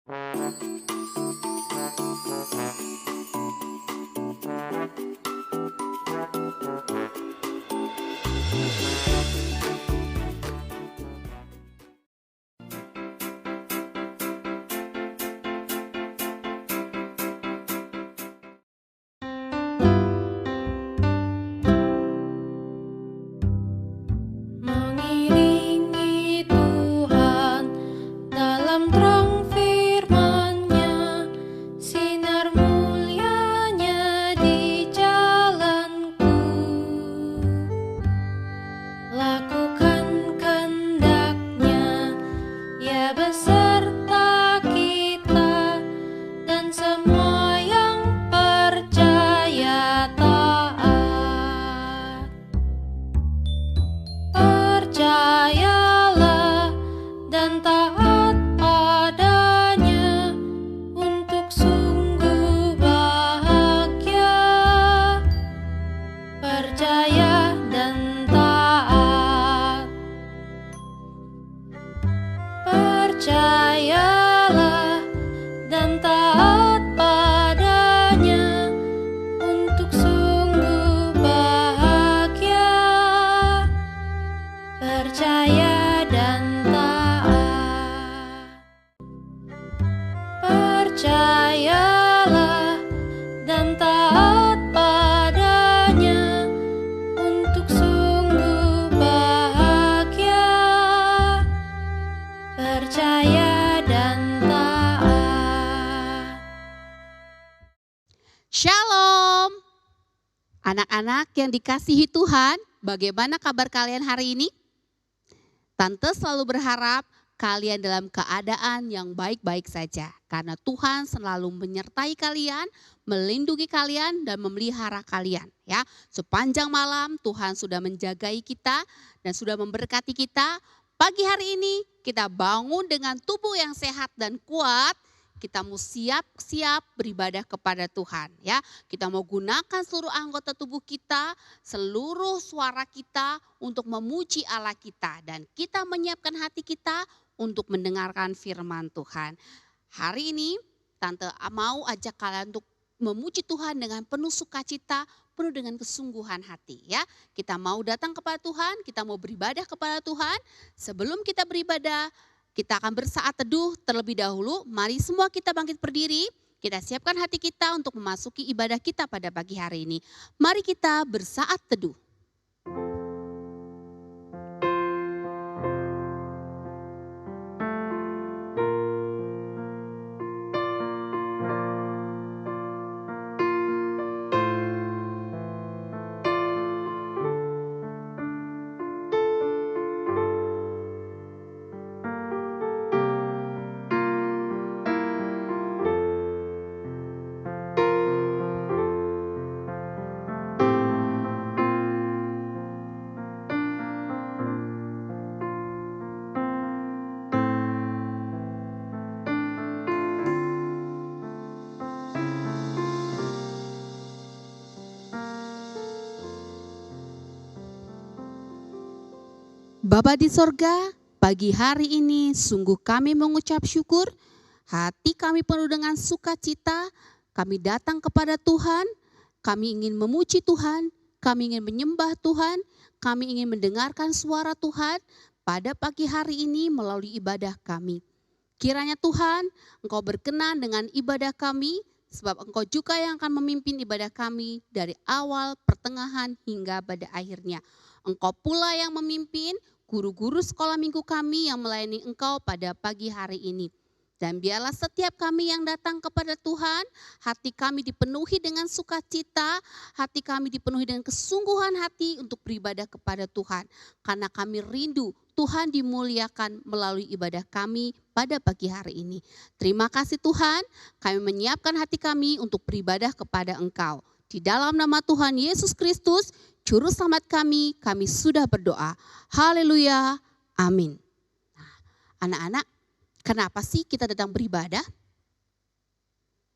Mengiringi Tuhan dalam terang firman-Nya, sinar mulianya di jalanku. Lakukan kehendak-Nya, ya beserta kita dan semua yang percaya taat. Percayalah dan taat padanya untuk sungguh bahagia. Percaya dan taat. Percayalah dan taat padanya untuk sungguh bahagia. Percaya dan taat. Percayalah dan taat padanya untuk sungguh bahagia. Percaya dan taat. Shalom. Anak-anak yang dikasihi Tuhan, bagaimana kabar kalian hari ini? Tante selalu berharap kalian dalam keadaan yang baik-baik saja. Karena Tuhan selalu menyertai kalian, melindungi kalian dan memelihara kalian. Ya, sepanjang malam Tuhan sudah menjagai kita dan sudah memberkati kita. Pagi hari ini kita bangun dengan tubuh yang sehat dan kuat. Kita mau siap-siap beribadah kepada Tuhan, ya. Kita mau gunakan seluruh anggota tubuh kita, seluruh suara kita untuk memuji Allah kita, dan kita menyiapkan hati kita untuk mendengarkan firman Tuhan. Hari ini Tante mau ajak kalian untuk memuji Tuhan dengan penuh sukacita, penuh dengan kesungguhan hati, ya. Kita mau datang kepada Tuhan, kita mau beribadah kepada Tuhan. Sebelum kita beribadah, kita akan bersaat teduh terlebih dahulu. Mari semua kita bangkit berdiri. Kita siapkan hati kita untuk memasuki ibadah kita pada pagi hari ini. Mari kita bersaat teduh. Bapa di sorga, pagi hari ini sungguh kami mengucap syukur, hati kami penuh dengan sukacita, kami datang kepada Tuhan, kami ingin memuji Tuhan, kami ingin menyembah Tuhan, kami ingin mendengarkan suara Tuhan pada pagi hari ini melalui ibadah kami. Kiranya Tuhan, Engkau berkenan dengan ibadah kami, sebab Engkau juga yang akan memimpin ibadah kami dari awal, pertengahan, hingga pada akhirnya. Engkau pula yang memimpin guru-guru sekolah minggu kami yang melayani Engkau pada pagi hari ini. Dan biarlah setiap kami yang datang kepada Tuhan, hati kami dipenuhi dengan sukacita, hati kami dipenuhi dengan kesungguhan hati untuk beribadah kepada Tuhan. Karena kami rindu Tuhan dimuliakan melalui ibadah kami pada pagi hari ini. Terima kasih Tuhan, kami menyiapkan hati kami untuk beribadah kepada Engkau. Di dalam nama Tuhan Yesus Kristus, Juru Selamat kami sudah berdoa. Haleluya, amin. Nah, anak-anak, kenapa sih kita datang beribadah?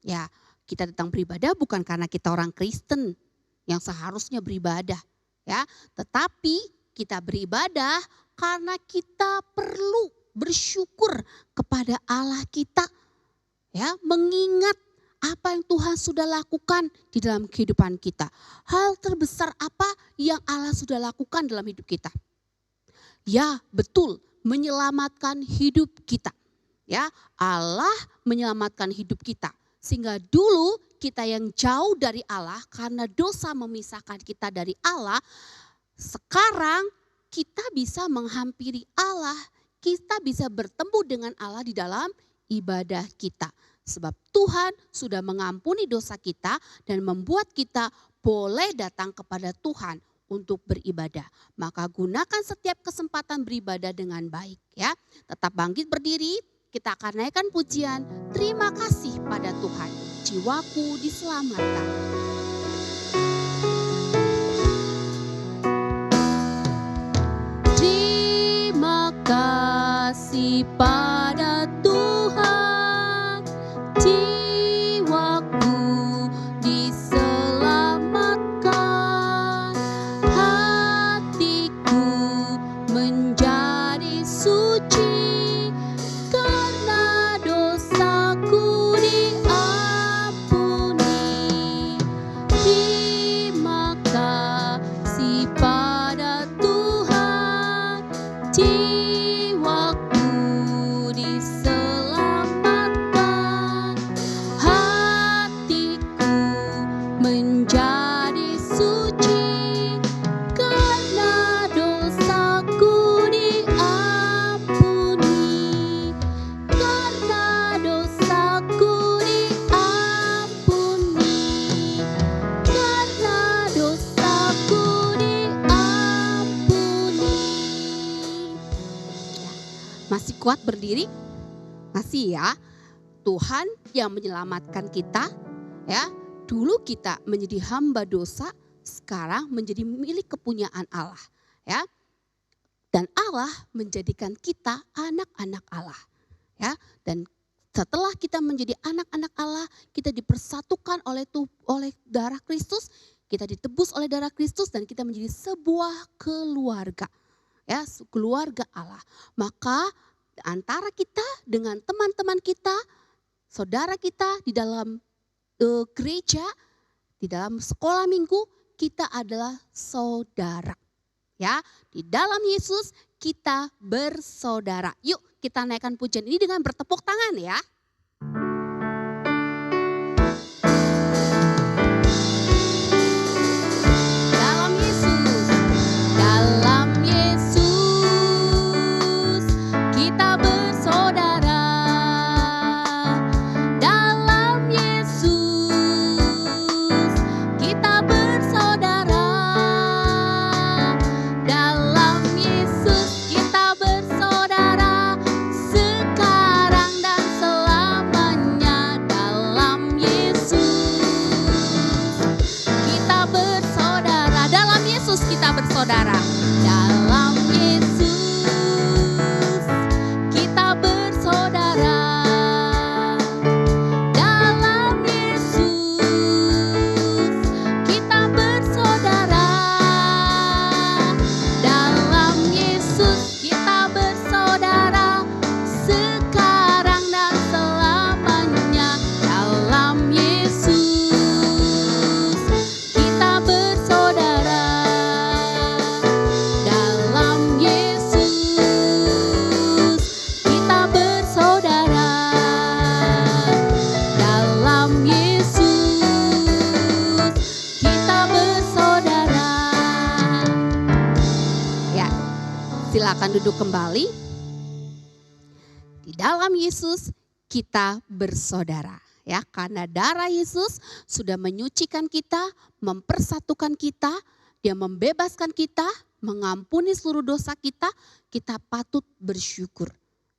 Ya, kita datang beribadah bukan karena kita orang Kristen yang seharusnya beribadah, ya. Tetapi kita beribadah karena kita perlu bersyukur kepada Allah kita. Ya, mengingat apa yang Tuhan sudah lakukan di dalam kehidupan kita. Hal terbesar apa yang Allah sudah lakukan dalam hidup kita? Ya, betul, menyelamatkan hidup kita. Ya, Allah menyelamatkan hidup kita. Sehingga dulu kita yang jauh dari Allah karena dosa memisahkan kita dari Allah, sekarang kita bisa menghampiri Allah, kita bisa bertemu dengan Allah di dalam ibadah kita. Sebab Tuhan sudah mengampuni dosa kita dan membuat kita boleh datang kepada Tuhan untuk beribadah. Maka gunakan setiap kesempatan beribadah dengan baik ya. Tetap bangkit berdiri, kita akan naikkan pujian. Terima kasih pada Tuhan, jiwaku diselamatkan. Terima kasih pada Tuhan, jiwaku diselamatkan, hatiku menjadi suci karena dosaku diampuni. Terima kasih pada Tuhan, jiwaku diselamatkan, hatiku menjadi suci karena dosaku diampuni, karena dosaku diampuni, karena dosaku diampuni. Masih kuat berdiri? Masih ya. Tuhan yang menyelamatkan kita ya. Dulu kita menjadi hamba dosa, sekarang menjadi milik kepunyaan Allah ya. Dan Allah menjadikan kita anak-anak Allah ya. Dan setelah kita menjadi anak-anak Allah, kita dipersatukan oleh darah Kristus, kita ditebus oleh darah Kristus dan kita menjadi sebuah keluarga. Ya, keluarga Allah. Maka antara kita dengan teman-teman kita, saudara kita di dalam gereja, di dalam sekolah minggu, kita adalah saudara. Ya, di dalam Yesus kita bersaudara. Yuk kita naikkan pujian ini dengan bertepuk tangan ya. Dalam Yesus, dalam Yesus kita bersaudara. Dalam Yesus kita bersaudara. Dalam Yesus kita bersaudara sekarang dan selamanya. Dalam Yesus kita bersaudara. Dalam Yesus kita bersaudara. Dalam Yesus kita bersaudara. Dalam Yesus kita bersaudara. Dalam Yesus kita bersaudara sekarang dan selamanya. Dalam Yesus kita bersaudara. Dalam Yesus kita bersaudara. Dalam Yesus kita bersaudara. Ya, silakan duduk kembali. Di dalam Yesus kita bersaudara. Ya, karena darah Yesus sudah menyucikan kita, mempersatukan kita, Dia membebaskan kita, mengampuni seluruh dosa kita, kita patut bersyukur.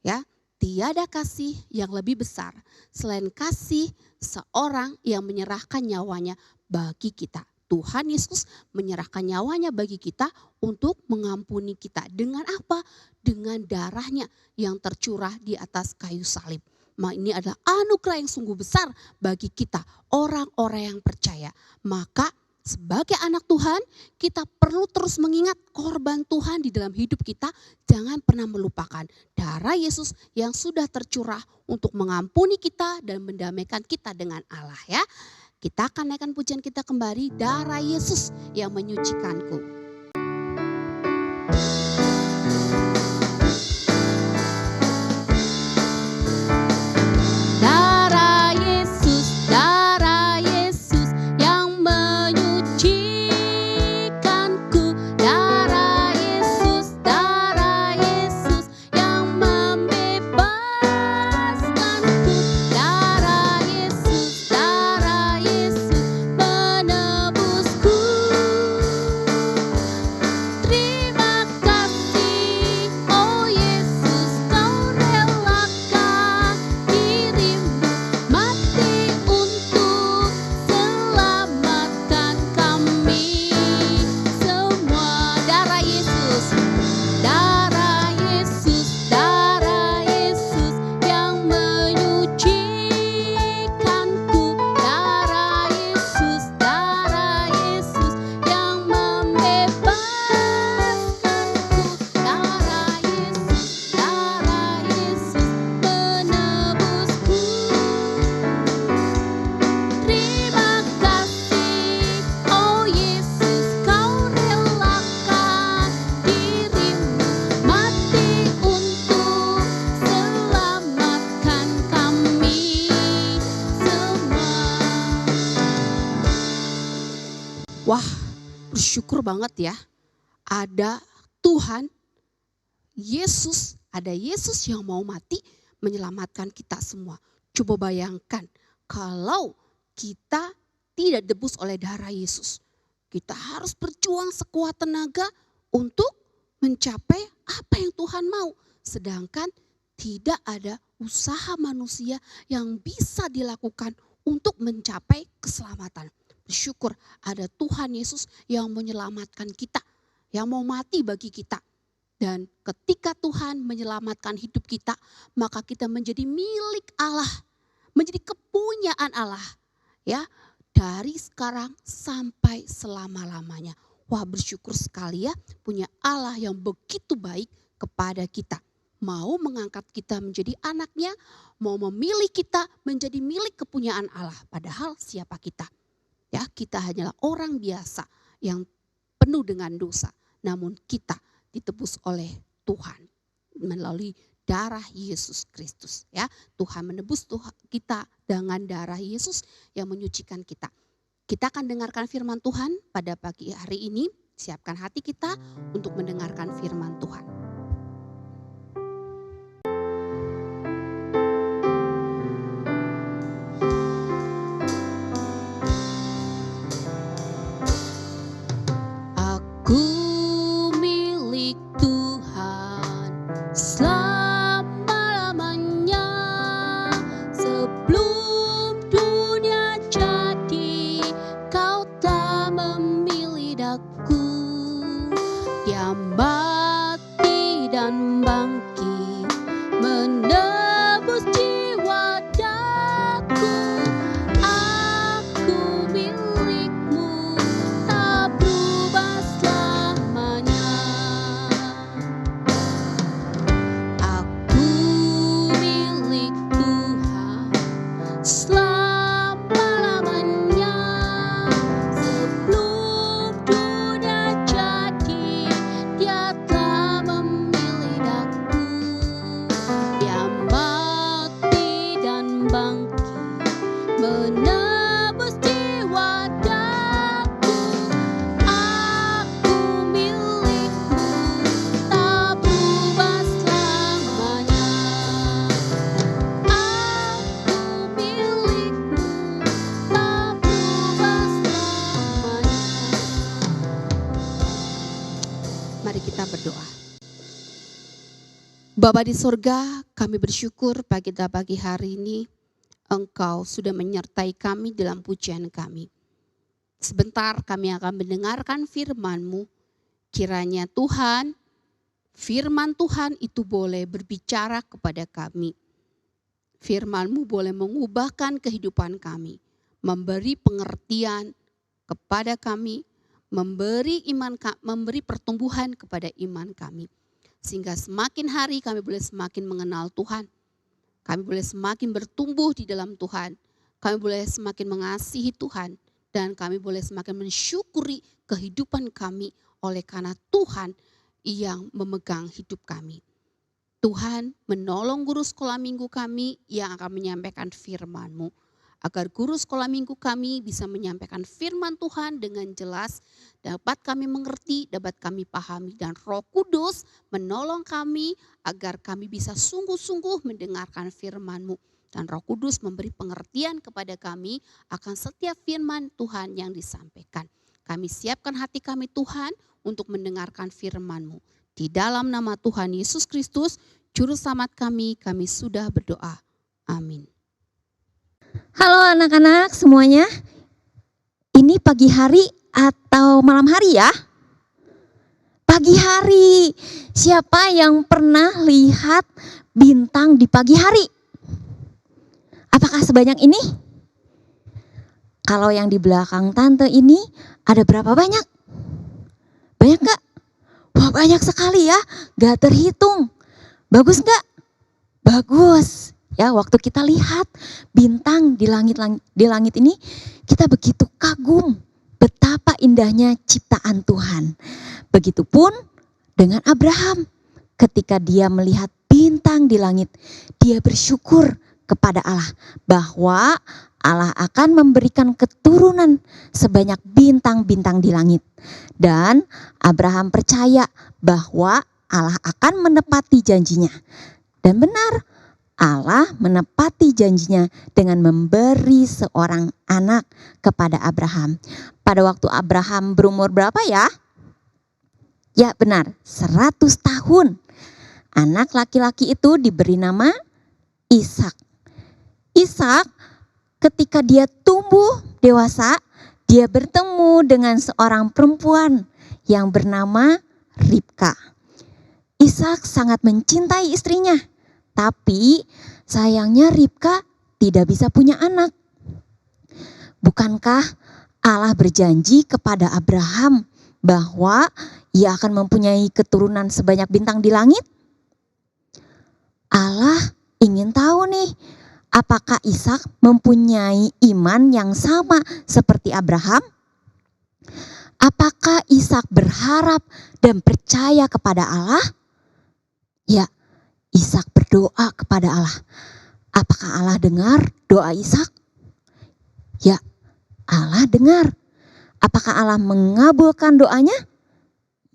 Ya, tiada kasih yang lebih besar selain kasih seorang yang menyerahkan nyawanya bagi kita. Tuhan Yesus menyerahkan nyawanya bagi kita untuk mengampuni kita. Dengan apa? Dengan darahnya yang tercurah di atas kayu salib. Ini adalah anugerah yang sungguh besar bagi kita, orang-orang yang percaya. Maka sebagai anak Tuhan, kita perlu terus mengingat korban Tuhan di dalam hidup kita. Jangan pernah melupakan darah Yesus yang sudah tercurah untuk mengampuni kita dan mendamaikan kita dengan Allah ya. Kita akan naikkan pujian kita kembali, darah Yesus yang menyucikanku. Wah, bersyukur banget ya. Ada Tuhan, Yesus, ada Yesus yang mau mati menyelamatkan kita semua. Coba bayangkan kalau kita tidak debus oleh darah Yesus. Kita harus berjuang sekuat tenaga untuk mencapai apa yang Tuhan mau. Sedangkan tidak ada usaha manusia yang bisa dilakukan untuk mencapai keselamatan. Bersyukur ada Tuhan Yesus yang menyelamatkan kita, yang mau mati bagi kita. Dan ketika Tuhan menyelamatkan hidup kita, maka kita menjadi milik Allah, menjadi kepunyaan Allah. Ya, dari sekarang sampai selama-lamanya. Wah, bersyukur sekali ya, punya Allah yang begitu baik kepada kita. Mau mengangkat kita menjadi anaknya, mau memilih kita menjadi milik kepunyaan Allah. Padahal siapa kita? Ya, kita hanyalah orang biasa yang penuh dengan dosa. Namun kita ditebus oleh Tuhan melalui darah Yesus Kristus. Ya, Tuhan menebus kita dengan darah Yesus yang menyucikan kita. Kita akan dengarkan firman Tuhan pada pagi hari ini. Siapkan hati kita untuk mendengarkan firman Tuhan. Bapa di sorga, kami bersyukur pagi hari ini Engkau sudah menyertai kami dalam pujian kami. Sebentar kami akan mendengarkan firman-Mu. Kiranya Tuhan, firman Tuhan itu boleh berbicara kepada kami. Firman-Mu boleh mengubahkan kehidupan kami, memberi pengertian kepada kami, memberi pertumbuhan kepada iman kami. Sehingga semakin hari kami boleh semakin mengenal Tuhan. Kami boleh semakin bertumbuh di dalam Tuhan. Kami boleh semakin mengasihi Tuhan. Dan kami boleh semakin mensyukuri kehidupan kami oleh karena Tuhan yang memegang hidup kami. Tuhan menolong guru sekolah minggu kami yang akan menyampaikan firman-Mu. Agar guru sekolah minggu kami bisa menyampaikan firman Tuhan dengan jelas, dapat kami mengerti, dapat kami pahami. Dan Roh Kudus menolong kami agar kami bisa sungguh-sungguh mendengarkan firman-Mu. Dan Roh Kudus memberi pengertian kepada kami akan setiap firman Tuhan yang disampaikan. Kami siapkan hati kami Tuhan untuk mendengarkan firman-Mu. Di dalam nama Tuhan Yesus Kristus, Juru Selamat kami sudah berdoa. Amin. Halo anak-anak semuanya, ini pagi hari atau malam hari ya? Pagi hari, siapa yang pernah lihat bintang di pagi hari? Apakah sebanyak ini? Kalau yang di belakang tante ini ada berapa banyak? Banyak gak? Wah banyak sekali ya, gak terhitung. Bagus gak? Bagus. Ya, waktu kita lihat bintang di langit ini, kita begitu kagum betapa indahnya ciptaan Tuhan. Begitupun dengan Abraham, ketika dia melihat bintang di langit, dia bersyukur kepada Allah bahwa Allah akan memberikan keturunan sebanyak bintang-bintang di langit. Dan Abraham percaya bahwa Allah akan menepati janjinya. Dan benar, Allah menepati janjinya dengan memberi seorang anak kepada Abraham. Pada waktu Abraham berumur berapa ya? Ya benar, 100 tahun. Anak laki-laki itu diberi nama Ishak. Ishak ketika dia tumbuh dewasa, dia bertemu dengan seorang perempuan yang bernama Ribka. Ishak sangat mencintai istrinya. Tapi sayangnya Ribka tidak bisa punya anak. Bukankah Allah berjanji kepada Abraham bahwa ia akan mempunyai keturunan sebanyak bintang di langit? Allah ingin tahu nih, apakah Ishak mempunyai iman yang sama seperti Abraham? Apakah Ishak berharap dan percaya kepada Allah? Ya, Ishak berdoa kepada Allah. Apakah Allah dengar doa Ishak? Ya, Allah dengar. Apakah Allah mengabulkan doanya?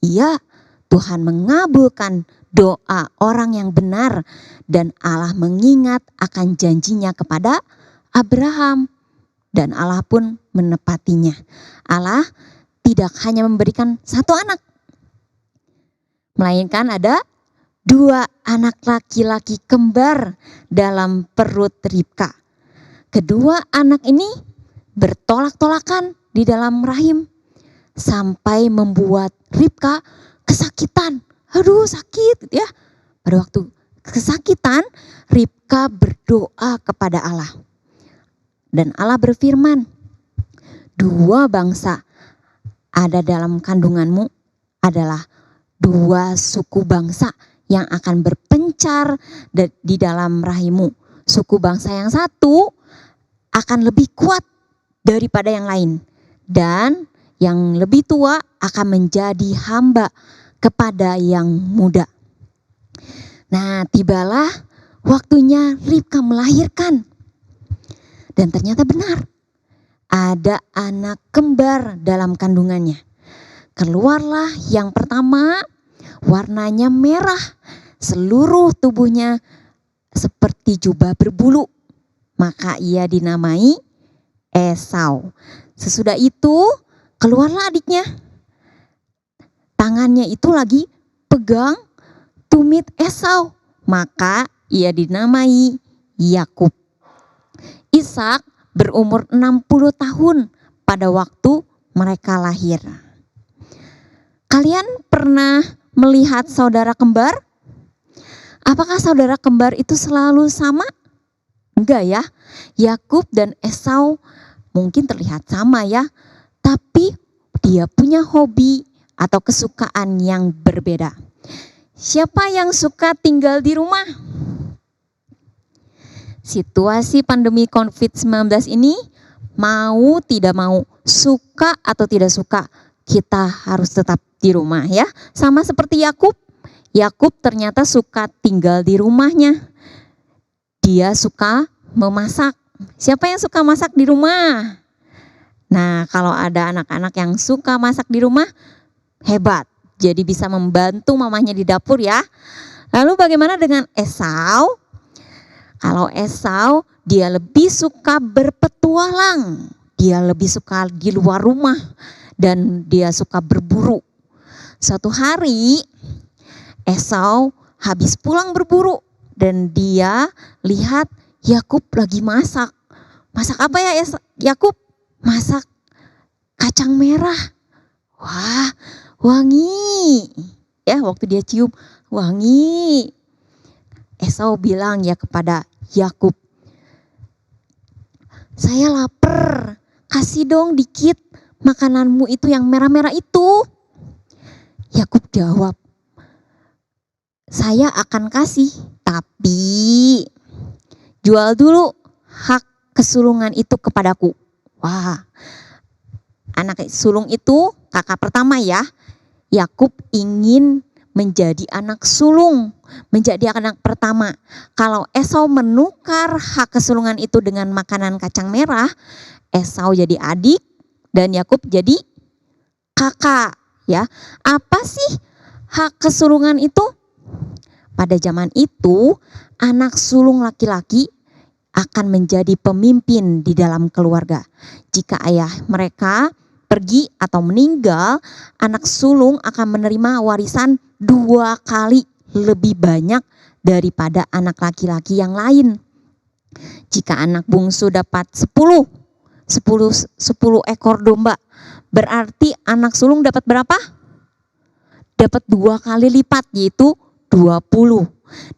Iya, Tuhan mengabulkan doa orang yang benar. Dan Allah mengingat akan janjinya kepada Abraham. Dan Allah pun menepatinya. Allah tidak hanya memberikan satu anak, melainkan ada 2 anak laki-laki kembar dalam perut Ribka. Kedua anak ini bertolak-tolakan di dalam rahim sampai membuat Ribka kesakitan. Aduh sakit ya. Pada waktu kesakitan, Ribka berdoa kepada Allah. Dan Allah berfirman, 2 bangsa ada dalam kandunganmu adalah 2 suku bangsa yang akan berpencar di dalam rahimmu. Suku bangsa yang satu akan lebih kuat daripada yang lain. Dan yang lebih tua akan menjadi hamba kepada yang muda. Nah, tibalah waktunya Ribka melahirkan. Dan ternyata benar, ada anak kembar dalam kandungannya. Keluarlah yang pertama, warnanya merah, seluruh tubuhnya seperti jubah berbulu. Maka ia dinamai Esau. Sesudah itu keluarlah adiknya. Tangannya itu lagi pegang tumit Esau. Maka ia dinamai Yakub. Ishak berumur 60 tahun pada waktu mereka lahir. Kalian pernah melihat saudara kembar? Apakah saudara kembar itu selalu sama? Enggak ya. Yakub dan Esau mungkin terlihat sama ya. tapi dia punya hobi atau kesukaan yang berbeda. Siapa yang suka tinggal di rumah? Situasi pandemi COVID-19 ini, mau tidak mau, suka atau tidak suka, kita harus tetap di rumah ya. Sama seperti Yakub. Yakub ternyata suka tinggal di rumahnya. Dia suka memasak. Siapa yang suka masak di rumah? Nah, kalau ada anak-anak yang suka masak di rumah, hebat. Jadi bisa membantu mamanya di dapur ya. Lalu bagaimana dengan Esau? Kalau Esau, dia lebih suka berpetualang. Dia lebih suka di luar rumah dan dia suka berburu. Suatu hari Esau habis pulang berburu dan dia lihat Yakub lagi masak. Masak apa ya Yakub? Masak kacang merah. Wah, wangi. Ya, waktu dia cium, wangi. Esau bilang ya kepada Yakub, "Saya lapar, kasih dong dikit makananmu itu yang merah-merah itu." Yakub jawab, "Saya akan kasih, tapi jual dulu hak kesulungan itu kepadaku." Wah, anak sulung itu kakak pertama ya. Yakub ingin menjadi anak sulung, menjadi anak pertama. Kalau Esau menukar hak kesulungan itu dengan makanan kacang merah, Esau jadi adik dan Yakub jadi kakak ya. Apa sih hak kesulungan itu? Pada zaman itu, anak sulung laki-laki akan menjadi pemimpin di dalam keluarga. Jika ayah mereka pergi atau meninggal, anak sulung akan menerima warisan 2 kali lebih banyak daripada anak laki-laki yang lain. Jika anak bungsu dapat 10 ekor domba, berarti anak sulung dapat berapa? Dapat 2 kali lipat, yaitu 20.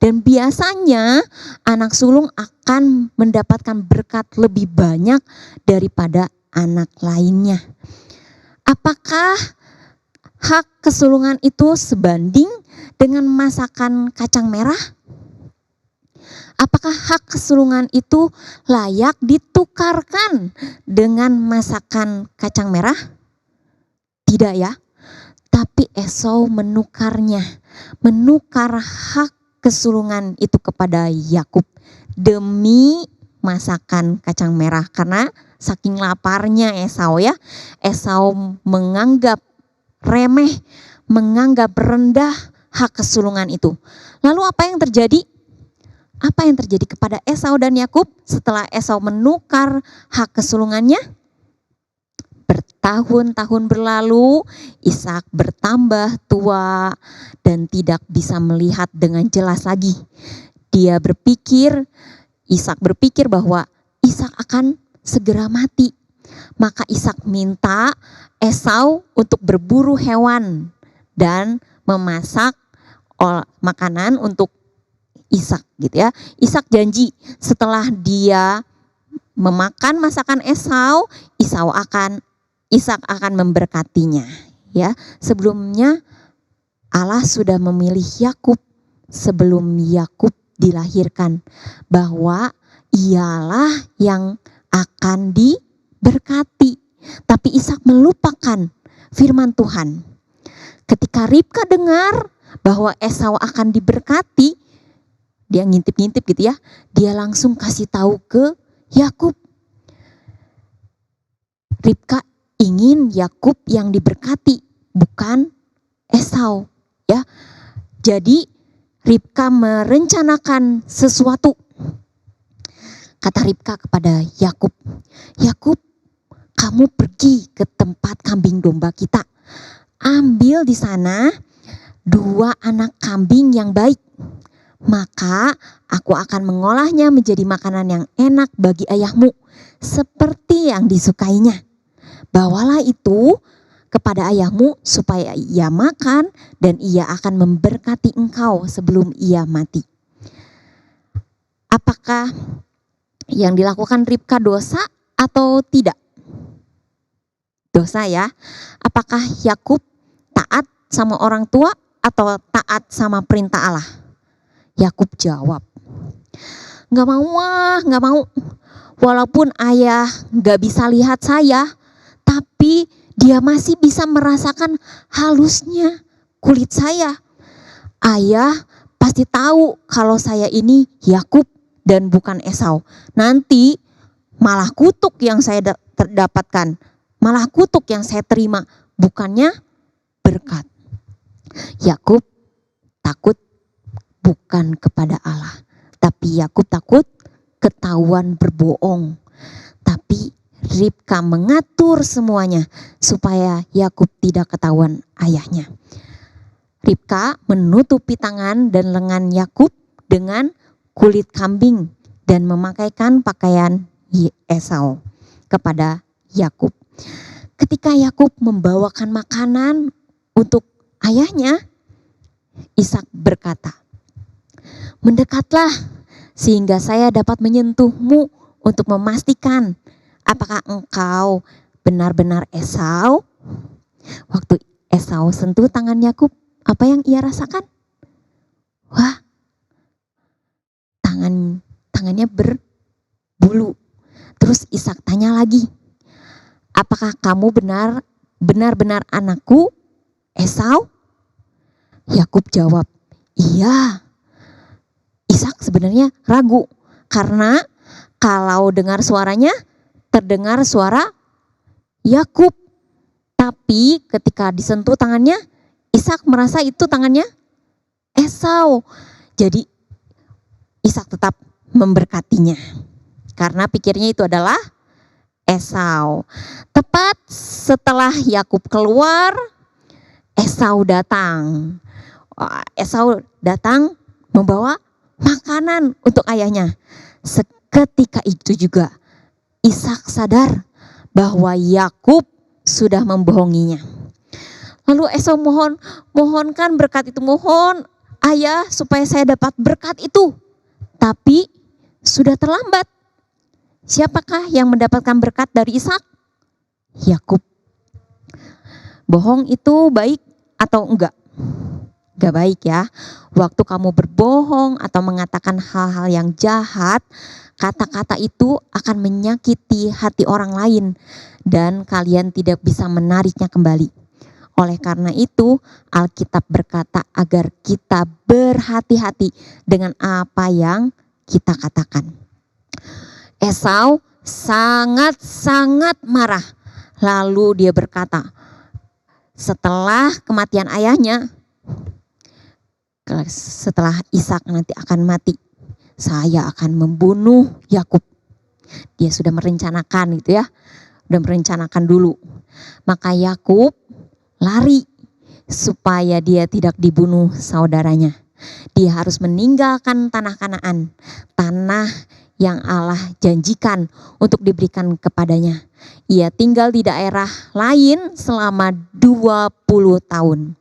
Dan biasanya anak sulung akan mendapatkan berkat lebih banyak daripada anak lainnya. Apakah hak kesulungan itu sebanding dengan masakan kacang merah? Apakah hak kesulungan itu layak ditukarkan dengan masakan kacang merah? Tidak ya. Tapi Esau menukarnya, menukar hak kesulungan itu kepada Yakub demi masakan kacang merah, karena saking laparnya Esau ya. Esau menganggap remeh, menganggap rendah hak kesulungan itu. Lalu apa yang terjadi? Apa yang terjadi kepada Esau dan Yakub setelah Esau menukar hak kesulungannya? Bertahun-tahun berlalu, Ishak bertambah tua dan tidak bisa melihat dengan jelas lagi. Ishak berpikir bahwa Ishak akan segera mati. Maka Ishak minta Esau untuk berburu hewan dan memasak makanan untuk Ishak gitu ya. Ishak janji setelah dia memakan masakan Esau, Ishak akan memberkatinya ya. Sebelumnya Allah sudah memilih Yakub sebelum Yakub dilahirkan, bahwa ialah yang akan diberkati. Tapi Ishak melupakan firman Tuhan. Ketika Ribka dengar bahwa Esau akan diberkati, dia ngintip-ngintip gitu ya. Dia langsung kasih tahu ke Yakub. Ribka ingin Yakub yang diberkati, bukan Esau ya. Jadi Ribka merencanakan sesuatu. Kata Ribka kepada Yakub, "Yakub, kamu pergi ke tempat kambing domba kita. Ambil di sana 2 anak kambing yang baik. Maka aku akan mengolahnya menjadi makanan yang enak bagi ayahmu, seperti yang disukainya. Bawalah itu kepada ayahmu supaya ia makan dan ia akan memberkati engkau sebelum ia mati." Apakah yang dilakukan Ribka dosa atau tidak? berdosa ya. Apakah Yakub taat sama orang tua atau taat sama perintah Allah? Yakub jawab, nggak mau. Walaupun ayah nggak bisa lihat saya, tapi dia masih bisa merasakan halusnya kulit saya. Ayah pasti tahu kalau saya ini Yakub dan bukan Esau. Nanti malah kutuk yang saya dapatkan, malah kutuk yang saya terima, bukannya berkat. Yakub takut bukan kepada Allah, tapi Yakub takut ketahuan berbohong. Tapi Ribka mengatur semuanya supaya Yakub tidak ketahuan ayahnya. Ribka menutupi tangan dan lengan Yakub dengan kulit kambing dan memakaikan pakaian Esau kepada Yakub. Ketika Yakub membawakan makanan untuk ayahnya, Ishak berkata, "Mendekatlah sehingga saya dapat menyentuhmu untuk memastikan apakah engkau benar-benar Esau." Waktu Esau sentuh tangan Yakub, apa yang ia rasakan? Wah, tangannya berbulu. Terus Ishak tanya lagi, "Apakah kamu benar-benar anakku Esau?" Yakub jawab, "Iya." Ishak sebenarnya ragu karena kalau dengar suaranya terdengar suara Yakub. Tapi ketika disentuh tangannya, Ishak merasa itu tangannya Esau. Jadi Ishak tetap memberkatinya karena pikirnya itu adalah Esau. Tepat setelah Yakub keluar, Esau datang. Esau datang membawa makanan untuk ayahnya. Seketika itu juga Ishak sadar bahwa Yakub sudah membohonginya. Lalu Esau mohonkan berkat itu, mohon ayah supaya saya dapat berkat itu. Tapi sudah terlambat. Siapakah yang mendapatkan berkat dari Ishak? Yakub. Bohong itu baik atau enggak? Enggak baik ya. Waktu kamu berbohong atau mengatakan hal-hal yang jahat, kata-kata itu akan menyakiti hati orang lain dan kalian tidak bisa menariknya kembali. Oleh karena itu, Alkitab berkata agar kita berhati-hati dengan apa yang kita katakan. Esau sangat-sangat marah. Lalu dia berkata, setelah kematian ayahnya, setelah Ishak nanti akan mati, saya akan membunuh Yakub. Dia sudah merencanakan itu ya, sudah merencanakan dulu. Maka Yakub lari supaya dia tidak dibunuh saudaranya. Dia harus meninggalkan tanah Kanaan, tanah yang Allah janjikan untuk diberikan kepadanya. Ia tinggal di daerah lain selama 20 tahun.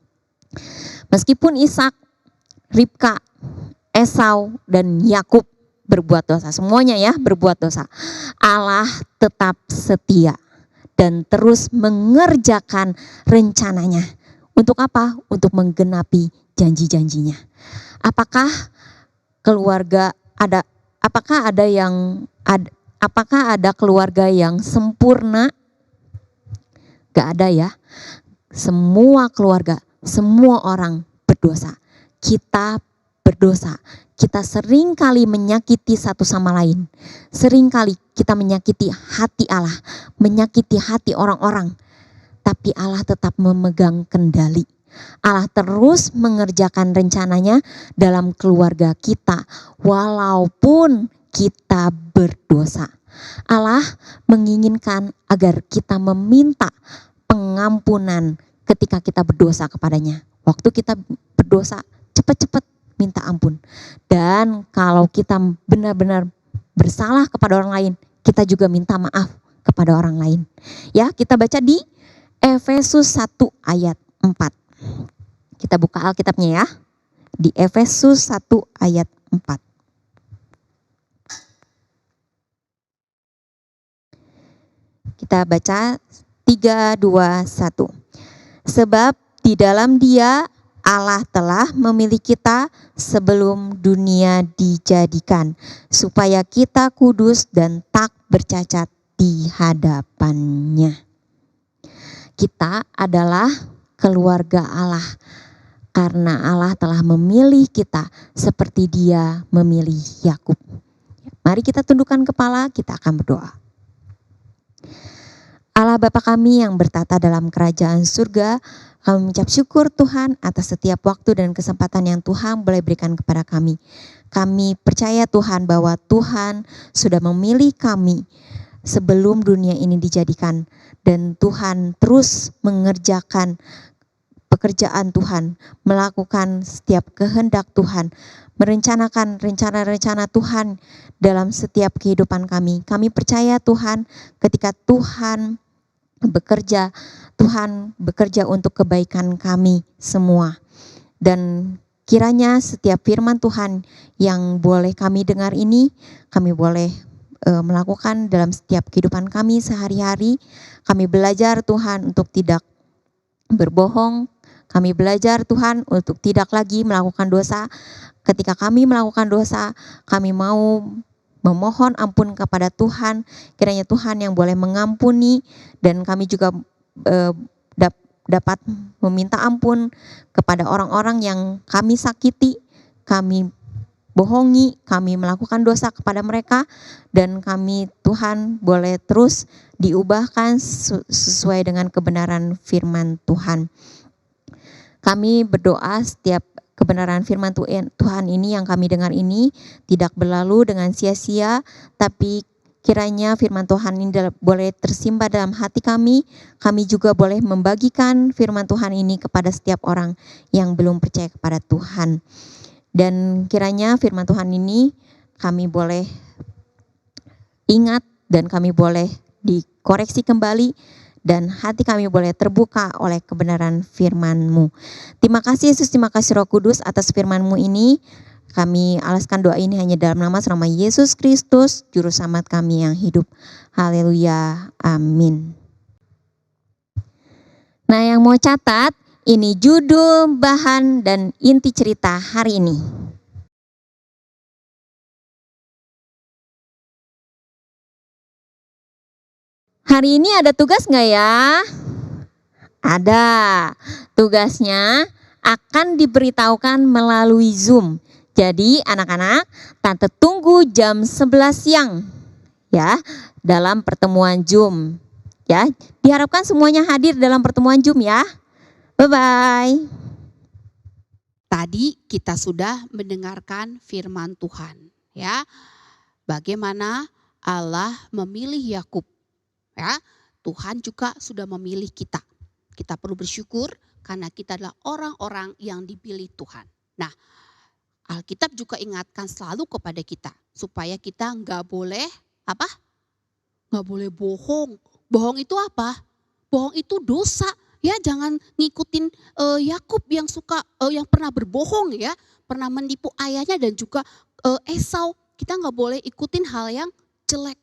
Meskipun Ishak, Ribka, Esau, dan Yakub berbuat dosa, semuanya ya berbuat dosa, Allah tetap setia dan terus mengerjakan rencananya. Untuk apa? Untuk menggenapi janji-janjinya. Apakah ada keluarga yang sempurna? Gak ada ya. Semua keluarga, semua orang berdosa. Kita berdosa. Kita sering kali menyakiti satu sama lain. Sering kali kita menyakiti hati Allah, menyakiti hati orang-orang. Tapi Allah tetap memegang kendali. Allah terus mengerjakan rencananya dalam keluarga kita walaupun kita berdosa. Allah menginginkan agar kita meminta pengampunan ketika kita berdosa kepadanya. Waktu kita berdosa, cepat-cepat minta ampun. Dan kalau kita benar-benar bersalah kepada orang lain, kita juga minta maaf kepada orang lain. Ya, kita baca di Efesus 1 ayat 4. Kita buka Alkitabnya ya. Di Efesus 1 ayat 4. Kita baca 3, 2, 1. Sebab di dalam Dia Allah telah memilih kita sebelum dunia dijadikan, supaya kita kudus dan tak bercacat di hadapannya. Kita adalah keluarga Allah, karena Allah telah memilih kita seperti Dia memilih Yakub. Mari kita tundukkan kepala, kita akan berdoa. Allah Bapa kami yang bertata dalam kerajaan surga, kami mengucap syukur Tuhan atas setiap waktu dan kesempatan yang Tuhan boleh berikan kepada kami. Kami percaya Tuhan bahwa Tuhan sudah memilih kami sebelum dunia ini dijadikan. Dan Tuhan terus mengerjakan pekerjaan Tuhan, melakukan setiap kehendak Tuhan, merencanakan rencana-rencana Tuhan dalam setiap kehidupan kami. Kami percaya Tuhan ketika Tuhan bekerja untuk kebaikan kami semua. Dan kiranya setiap firman Tuhan yang boleh kami dengar ini, kami boleh melakukan dalam setiap kehidupan kami sehari-hari. Kami belajar Tuhan untuk tidak berbohong. Kami belajar Tuhan untuk tidak lagi melakukan dosa. Ketika kami melakukan dosa, kami mau memohon ampun kepada Tuhan, kiranya Tuhan yang boleh mengampuni, dan kami juga dapat meminta ampun kepada orang-orang yang kami sakiti, kami bohongi, kami melakukan dosa kepada mereka, dan kami Tuhan boleh terus diubahkan sesuai dengan kebenaran firman Tuhan. Kami berdoa setiap kebenaran firman Tuhan ini yang kami dengar ini tidak berlalu dengan sia-sia, tapi kiranya firman Tuhan ini boleh tersimpan dalam hati kami. Kami juga boleh membagikan firman Tuhan ini kepada setiap orang yang belum percaya kepada Tuhan. Dan kiranya firman Tuhan ini kami boleh ingat dan kami boleh dikoreksi kembali, dan hati kami boleh terbuka oleh kebenaran firman-Mu. Terima kasih Yesus, terima kasih Roh Kudus atas firman-Mu ini. Kami alaskan doa ini hanya dalam nama Yesus Kristus, Juru Selamat kami yang hidup. Haleluya, amin. Nah, yang mau catat, ini judul, bahan, dan inti cerita hari ini. Hari ini ada tugas nggak ya? Ada. Tugasnya akan diberitahukan melalui Zoom. Jadi anak-anak, Tante tunggu jam 11 siang ya dalam pertemuan Zoom. Ya, diharapkan semuanya hadir dalam pertemuan Zoom ya. Bye-bye. Tadi kita sudah mendengarkan firman Tuhan, ya. Bagaimana Allah memilih Yakub. Ya, Tuhan juga sudah memilih kita. Kita perlu bersyukur karena kita adalah orang-orang yang dipilih Tuhan. Nah, Alkitab juga ingatkan selalu kepada kita supaya kita nggak boleh apa? Nggak boleh bohong. Bohong itu apa? Bohong itu dosa. Ya, jangan ngikutin Yakub yang yang pernah berbohong ya, pernah menipu ayahnya dan juga Esau. Kita nggak boleh ikutin hal yang jelek.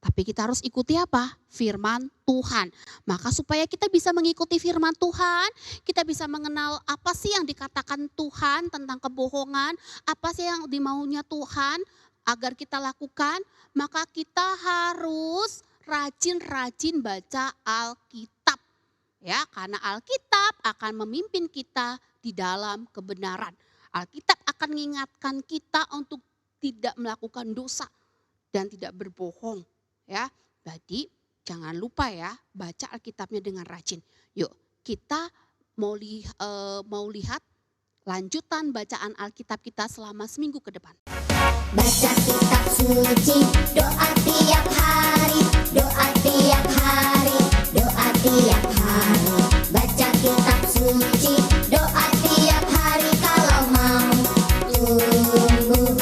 Tapi kita harus ikuti apa? Firman Tuhan. Maka supaya kita bisa mengikuti firman Tuhan, kita bisa mengenal apa sih yang dikatakan Tuhan tentang kebohongan, apa sih yang dimaunya Tuhan agar kita lakukan, maka kita harus rajin-rajin baca Alkitab. Ya, karena Alkitab akan memimpin kita di dalam kebenaran. Alkitab akan mengingatkan kita untuk tidak melakukan dosa dan tidak berbohong. Ya, jadi jangan lupa ya, baca Alkitabnya dengan rajin. Yuk, kita mau lihat lanjutan bacaan Alkitab kita selama seminggu ke depan. Baca kitab suci, doa tiap hari, doa tiap hari, doa tiap hari. Baca kitab suci, doa tiap hari kalau mau tumbuh.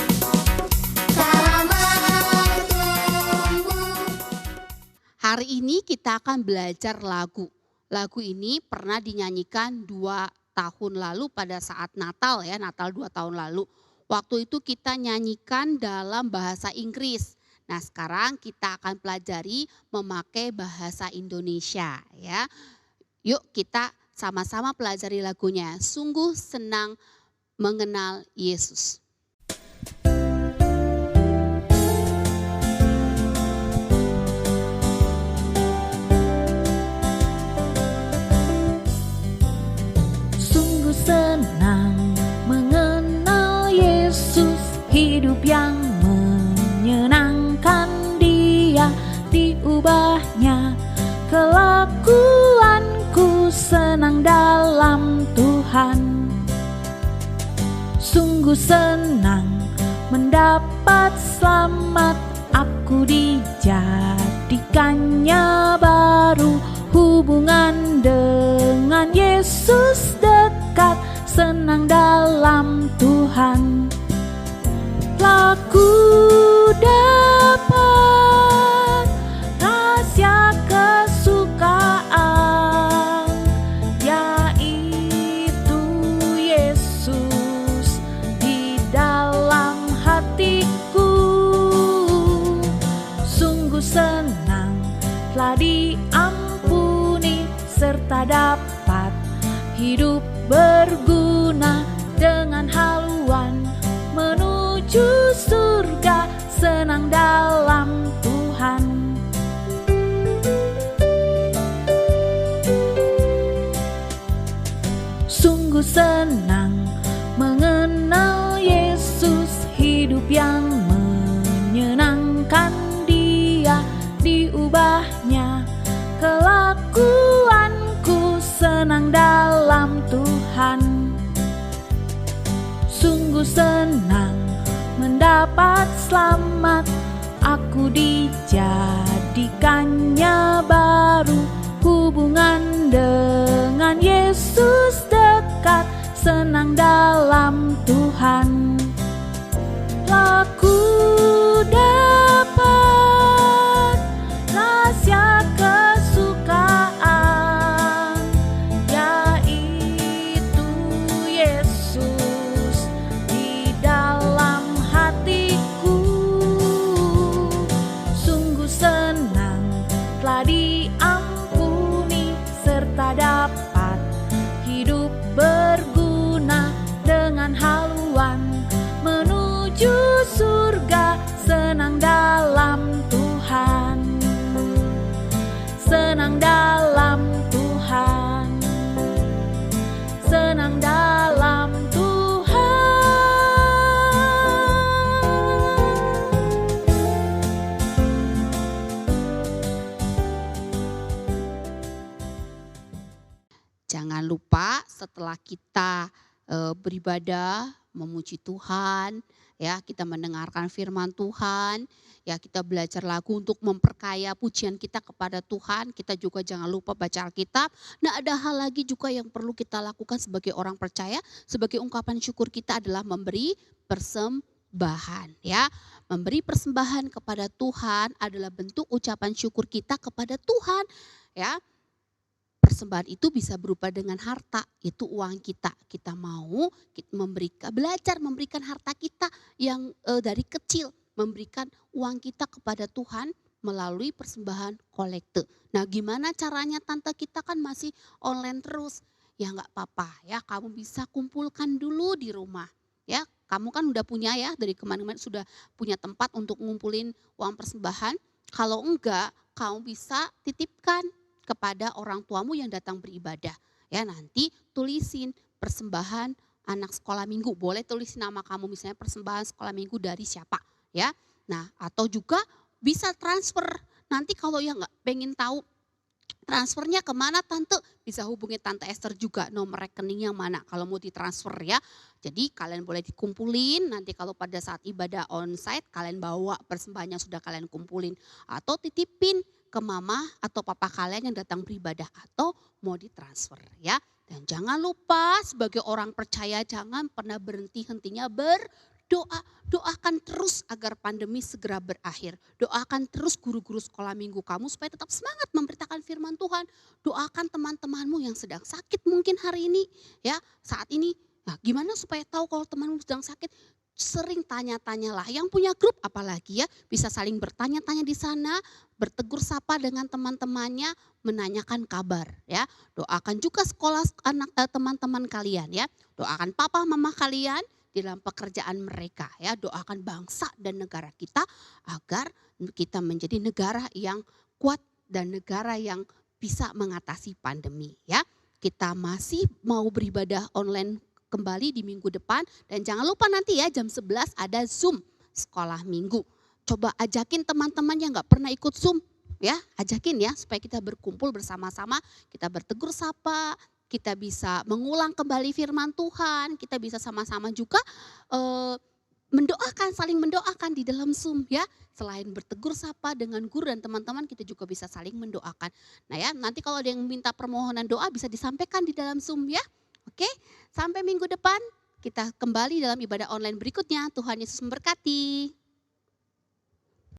Hari ini kita akan belajar lagu. Lagu ini pernah dinyanyikan 2 tahun lalu pada saat Natal ya, Natal 2 tahun lalu. Waktu itu kita nyanyikan dalam bahasa Inggris Nah, sekarang kita akan pelajari memakai bahasa Indonesia ya. Yuk kita sama-sama pelajari lagunya. Sungguh senang mengenal Yesus. Sungguh senang mengenal Yesus, hidup yang menyenangkan Dia, diubahnya kelakuanku, senang dalam Tuhan. Sungguh senang mendapat selamat, aku dijadikannya baru, hubungan dengan Yesus dekat, senang dalam Tuhan. Laku dapat rahasia kesukaan, yaitu Yesus di dalam hatiku. Sungguh senang telah diampuni, serta dapat hidup berguna dengan haluan menuju surga, senang dalam Tuhan. Sungguh senang mengenal Yesus, hidup yang menyenangkan Dia, diubahnya kelakuanku, senang dalam Tuhan. Sungguh senang mendapat selamat, aku dijadikannya baru, hubungan dengan Yesus dekat, senang dalam Tuhan. Laku dapat rahasia kesukaan, yaitu Yesus di dalam hatiku. Sungguh senang telah diampuni, serta dapat hidup berguna dengan haluan menuju surga, senang dalam Tuhan. Senang dalam Tuhan, senang dalam Tuhan. Jangan lupa setelah kita beribadah, memuji Tuhan, ya kita mendengarkan firman Tuhan, ya kita belajar lagu untuk memperkaya pujian kita kepada Tuhan. Kita juga jangan lupa baca Alkitab. Nah, ada hal lagi juga yang perlu kita lakukan sebagai orang percaya, sebagai ungkapan syukur kita adalah memberi persembahan, ya. Memberi persembahan kepada Tuhan adalah bentuk ucapan syukur kita kepada Tuhan, ya. Persembahan itu bisa berupa dengan harta, itu uang kita. Kita mau belajar memberikan harta kita yang dari kecil, memberikan uang kita kepada Tuhan melalui persembahan kolekte. Nah, gimana caranya tante, kita kan masih online terus. Ya nggak apa-apa ya, kamu bisa kumpulkan dulu di rumah. Ya, kamu kan udah punya ya, dari kemarin-kemarin sudah punya tempat untuk ngumpulin uang persembahan. Kalau enggak, kamu bisa titipkan kepada orang tuamu yang datang beribadah. Ya, nanti tulisin persembahan anak sekolah minggu. Boleh tulisin nama kamu, misalnya persembahan sekolah minggu dari siapa, ya. Nah, atau juga bisa transfer. Nanti kalau yang nggak pengen tahu transfernya kemana tante, bisa hubungi tante Esther juga, nomor rekening yang mana kalau mau ditransfer ya. Jadi kalian boleh dikumpulin, nanti kalau pada saat ibadah onsite kalian bawa persembahan yang sudah kalian kumpulin. Atau titipin ke mama atau papa kalian yang datang beribadah, atau mau ditransfer ya. Dan jangan lupa sebagai orang percaya jangan pernah berhenti-hentinya berdoa. Doakan terus agar pandemi segera berakhir. Doakan terus guru-guru sekolah minggu kamu supaya tetap semangat memberitakan firman Tuhan. Doakan teman-temanmu yang sedang sakit mungkin hari ini ya, saat ini. Nah, gimana supaya tahu kalau temanmu sedang sakit? sering tanya-tanyalah. Yang punya grup apalagi ya, bisa saling bertanya-tanya di sana, bertegur sapa dengan teman-temannya, menanyakan kabar ya. Doakan juga sekolah teman-teman kalian ya. Doakan papa mama kalian di dalam pekerjaan mereka ya. Doakan bangsa dan negara kita agar kita menjadi negara yang kuat dan negara yang bisa mengatasi pandemi ya. Kita masih mau beribadah online kembali di minggu depan, dan jangan lupa nanti ya jam 11 ada Zoom sekolah minggu. Coba ajakin teman-teman yang gak pernah ikut Zoom ya, ajakin ya supaya kita berkumpul bersama-sama, kita bertegur sapa, kita bisa mengulang kembali firman Tuhan, kita bisa sama-sama juga mendoakan, saling mendoakan di dalam Zoom ya. Selain bertegur sapa dengan guru dan teman-teman, kita juga bisa saling mendoakan. Nah ya, nanti kalau ada yang minta permohonan doa bisa disampaikan di dalam Zoom ya. Oke, sampai minggu depan kita kembali dalam ibadah online berikutnya. Tuhan Yesus memberkati.